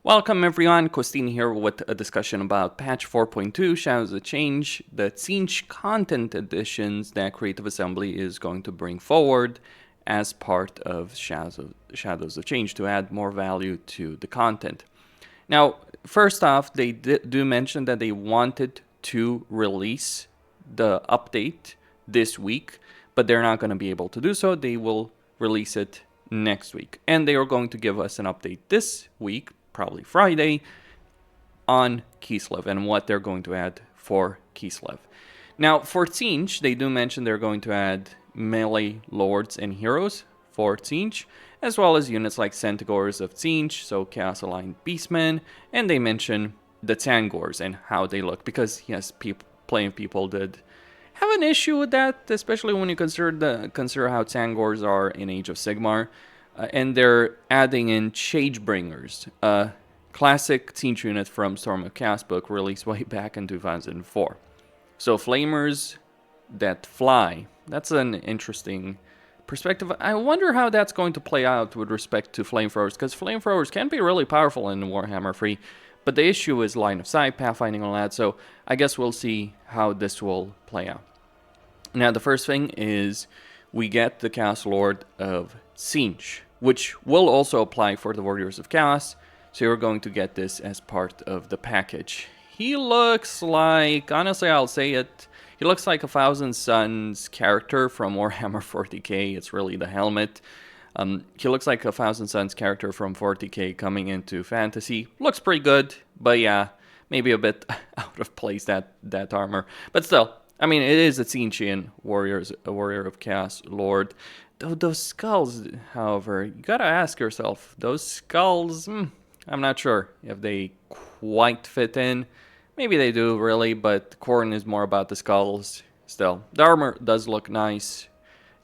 Welcome everyone, Costin here with a discussion about patch 4.2, Shadows of Tzeentch, the Tzeentch content additions that Creative Assembly is going to bring forward as part of Shadows of Tzeentch to add more value to the content. Now, first off, they do mention that they wanted to release the update this week, but they're not going to be able to do so. They will release it next week, and they are going to give us an update this week, probably Friday, on Kislev and what they're going to add for Kislev. Now, for Tzeentch, they do mention they're going to add melee lords and heroes for Tzeentch, as well as units like Centigors of Tzeentch, so Chaos Aligned Beastmen, and they mention the Tangors and how they look, because yes, playing people did have an issue with that, especially when you consider how Tangors are in Age of Sigmar. And they're adding in Changebringers, a classic Tzeentch unit from Storm of Chaos book released way back in 2004. So flamers that fly, that's an interesting perspective. I wonder how that's going to play out with respect to flamethrowers, because flamethrowers can be really powerful in Warhammer 3, but the issue is line of sight, pathfinding, and all that, so I guess we'll see how this will play out. Now, the first thing is we get the Chaos Lord of Tzeentch, which will also apply for the Warriors of Chaos, so you're going to get this as part of the package. He looks like, honestly I'll say it, he looks like a Thousand Suns character from Warhammer 40k. It's really the helmet. He looks like a Thousand Suns character from 40k coming into fantasy. Looks pretty good, but yeah, maybe a bit out of place, that armor. But still, I mean, it is a Tzeentchian Warrior of Chaos Lord. Those skulls, however, you gotta ask yourself, those skulls, I'm not sure if they quite fit in. Maybe they do, really, but Khorne is more about the skulls. Still, the armor does look nice,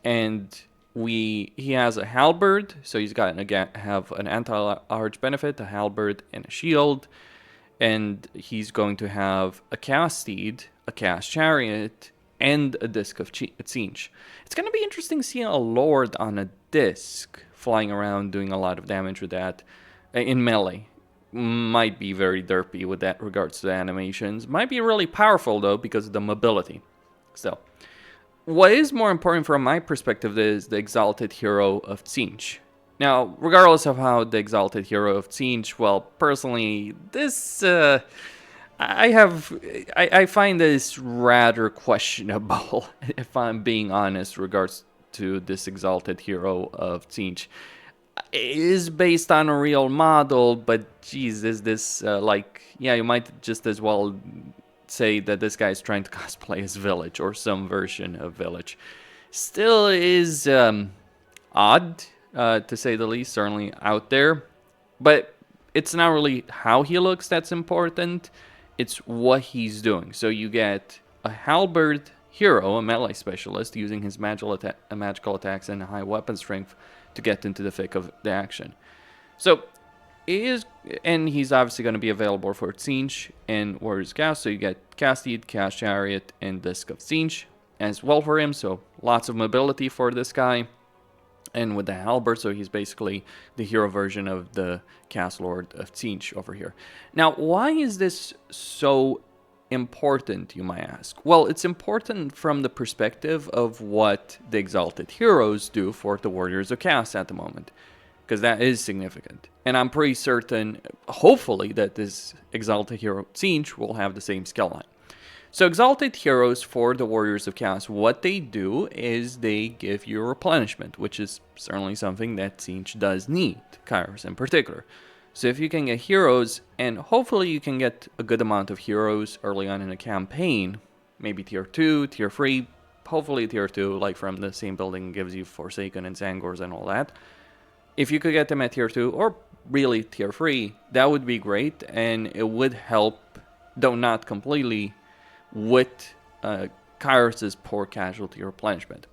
and he has a halberd, so he's got have an anti-large benefit, a halberd, and a shield, and he's going to have a Chaos Steed, a Chaos Chariot, and a Disc of Tzeentch. It's going to be interesting seeing a Lord on a disc flying around doing a lot of damage with that in melee. Might be very derpy with that regards to the animations. Might be really powerful though because of the mobility. Still, what is more important from my perspective is the Exalted Hero of Tzeentch. Now, regardless of how the Exalted Hero of Tzeentch, well, personally, this I find this rather questionable, if I'm being honest, regards to this Exalted Hero of Tzeentch. It is based on a real model, but geez, is this yeah, you might just as well say that this guy is trying to cosplay as Village or some version of Village. Still is odd, to say the least, certainly out there, but it's not really how he looks that's important. It's what he's doing. So you get a halberd hero, a melee specialist, using his magical attacks and high weapon strength to get into the thick of the action. So and he's obviously going to be available for Tzeentch and Warriors of Chaos. So you get Chaos Steed, Chaos Chariot, and Disc of Tzeentch as well for him. So lots of mobility for this guy. And with the halberd, so he's basically the hero version of the Chaos Lord of Tzeentch over here. Now, why is this so important, you might ask? Well, it's important from the perspective of what the Exalted Heroes do for the Warriors of Chaos at the moment, because that is significant. And I'm pretty certain, hopefully, that this Exalted Hero Tzeentch will have the same skill line. So Exalted Heroes for the Warriors of Chaos, what they do is they give you replenishment, which is certainly something that Tzeentch does need, Kairos in particular. So if you can get heroes, and hopefully you can get a good amount of heroes early on in a campaign, maybe tier 2, tier 3, hopefully tier 2, like from the same building gives you Forsaken and Zangors and all that. If you could get them at tier 2, or really tier 3, that would be great, and it would help, though not completely, with Kairos' poor casualty replenishment.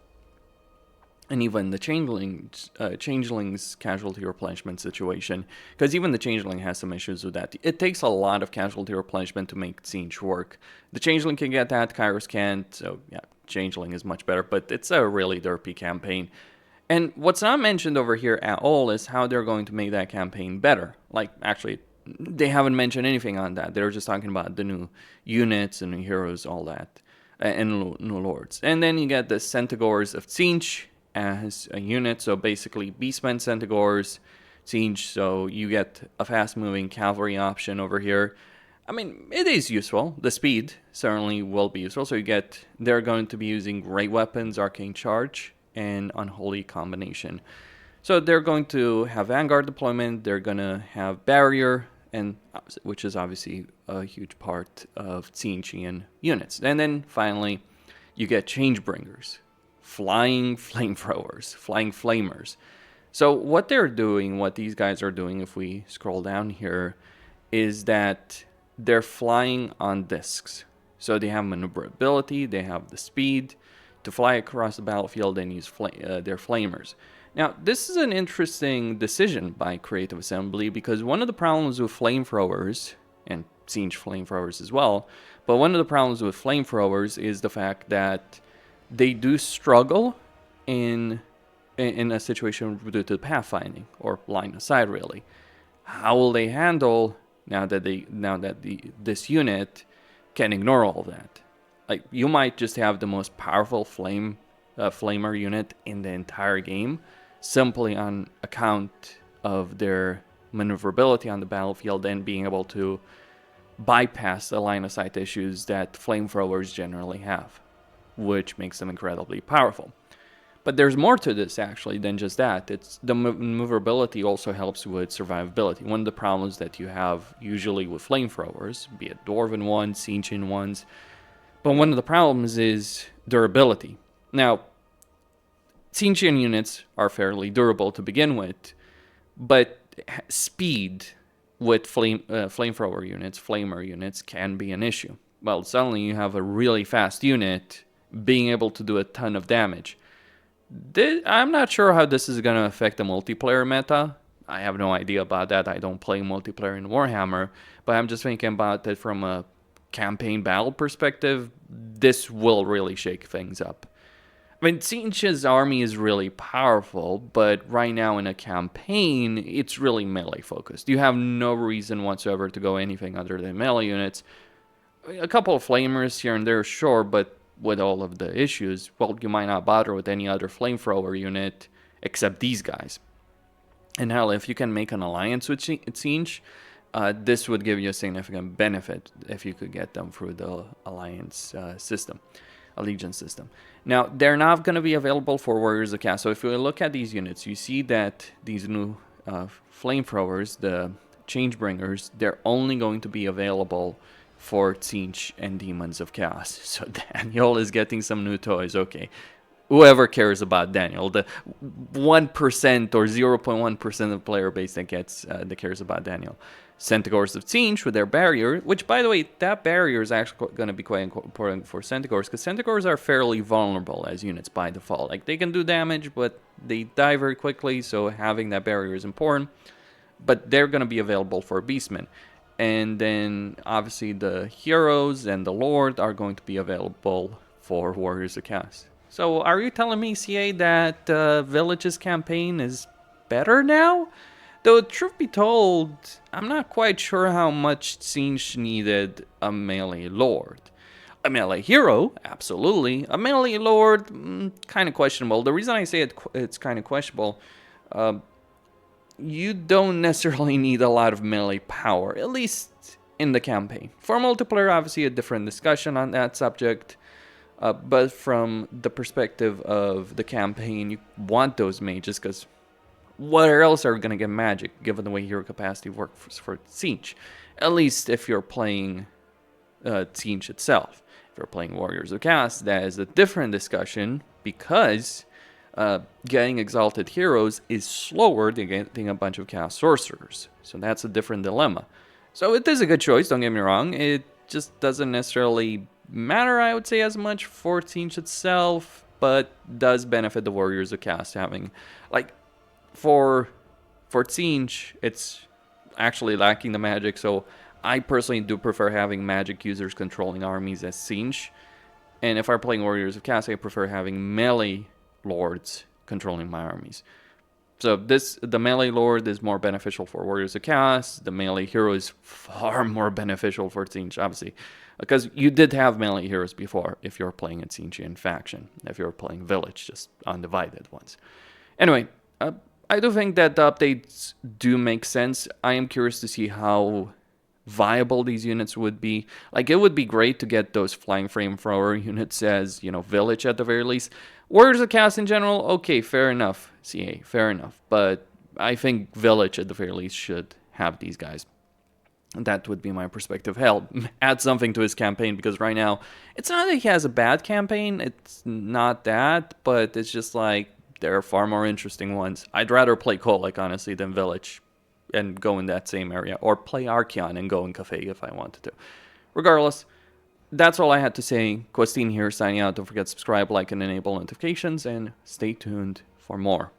And even the Changeling's casualty replenishment situation, because even the Changeling has some issues with that. It takes a lot of casualty replenishment to make Tzeentch work. The Changeling can get that, Kairos can't, so yeah, Changeling is much better, but it's a really derpy campaign. And what's not mentioned over here at all is how they're going to make that campaign better. Like, actually, they haven't mentioned anything on that. They're just talking about the new units and new heroes, all that, and new lords. And then you get the Centigors of Tzeentch as a unit. So basically, Beastmen, Centigors, Tzeentch. So you get a fast-moving cavalry option over here. I mean, it is useful. The speed certainly will be useful. So they're going to be using great weapons, Arcane Charge, and Unholy Combination. So they're going to have Vanguard deployment. They're going to have Barrier, and which is obviously a huge part of Tzeentchian units. And then finally, you get Changebringers, flying flamethrowers, flying flamers. So what these guys are doing, if we scroll down here, is that they're flying on discs. So they have maneuverability, they have the speed to fly across the battlefield and use their flamers. Now, this is an interesting decision by Creative Assembly because one of the problems with flamethrowers, and Tzeentch flamethrowers as well, but one of the problems with flamethrowers is the fact that they do struggle in a situation due to pathfinding or line of sight, really. How will they handle now that this unit can ignore all that? Like, you might just have the most powerful flamer unit in the entire game, simply on account of their maneuverability on the battlefield and being able to bypass the line of sight issues that flamethrowers generally have, which makes them incredibly powerful. But there's more to this actually than just that. It's the maneuverability also helps with survivability. One of the problems that you have usually with flamethrowers, be it Dwarven ones, Tzeentchian ones, but one of the problems is durability. Now, Tzeentchian units are fairly durable to begin with, but speed with flamethrower units, flamer units, can be an issue. Well, suddenly you have a really fast unit being able to do a ton of damage. I'm not sure how this is going to affect the multiplayer meta. I have no idea about that. I don't play multiplayer in Warhammer, but I'm just thinking about it from a campaign battle perspective. This will really shake things up. I mean, Tzeentch's army is really powerful, but right now in a campaign, it's really melee focused. You have no reason whatsoever to go anything other than melee units. A couple of flamers here and there, sure, but with all of the issues, well, you might not bother with any other flamethrower unit except these guys. And hell, if you can make an alliance with Tzeentch, this would give you a significant benefit if you could get them through the alliance system, allegiance system. Now, they're not going to be available for Warriors of Chaos. So if you look at these units, you see that these new flamethrowers, the Changebringers, they're only going to be available for Tzeentch and Demons of Chaos. So Daniel is getting some new toys. Okay, whoever cares about Daniel, the 1% or 0.1% of the player base that cares about Daniel. Centigors of Tzeentch with their barrier, which, by the way, that barrier is actually going to be quite important for Centigors, because Centigors are fairly vulnerable as units by default. Like, they can do damage, but they die very quickly, so having that barrier is important. But they're going to be available for Beastmen. And then, obviously, the heroes and the Lord are going to be available for Warriors of Chaos. So, are you telling me, CA, that Village's campaign is better now? Though, truth be told, I'm not quite sure how much Tzeentch needed a melee Lord. A melee hero, absolutely. A melee Lord, kind of questionable. The reason I say it's kind of questionable, you don't necessarily need a lot of melee power, at least in the campaign. For multiplayer, obviously a different discussion on that subject, but from the perspective of the campaign, you want those mages, because where else are you going to get magic, given the way hero capacity works for Tzeentch? At least if you're playing Tzeentch itself. If you're playing Warriors of Chaos, that is a different discussion, because getting Exalted Heroes is slower than getting a bunch of Chaos Sorcerers. So that's a different dilemma. So it is a good choice, don't get me wrong. It just doesn't necessarily matter, I would say, as much for Tzeentch itself, but does benefit the Warriors of Chaos having, like, for Tzeentch, it's actually lacking the magic, so I personally do prefer having magic users controlling armies as Tzeentch. And if I'm playing Warriors of Chaos, I prefer having melee lords controlling my armies. So the melee lord is more beneficial for Warriors of Chaos. The melee hero is far more beneficial for Tzeentch, obviously. Because you did have melee heroes before if you're playing a Tzeentchian faction. If you're playing Village, just undivided ones. Anyway, I do think that the updates do make sense. I am curious to see how viable these units would be. Like, it would be great to get those flying flamethrower units as, Village at the very least. Warriors of Chaos in general, okay, fair enough. CA, fair enough. But I think Village at the very least should have these guys. That would be my perspective. Hell, add something to his campaign, because right now, it's not that he has a bad campaign. It's not that, but it's just like, there are far more interesting ones. I'd rather play Kolek, honestly, than Village and go in that same area, or play Archeon and go in Cafe if I wanted to. Regardless, that's all I had to say. Questin here, signing out. Don't forget to subscribe, like, and enable notifications, and stay tuned for more.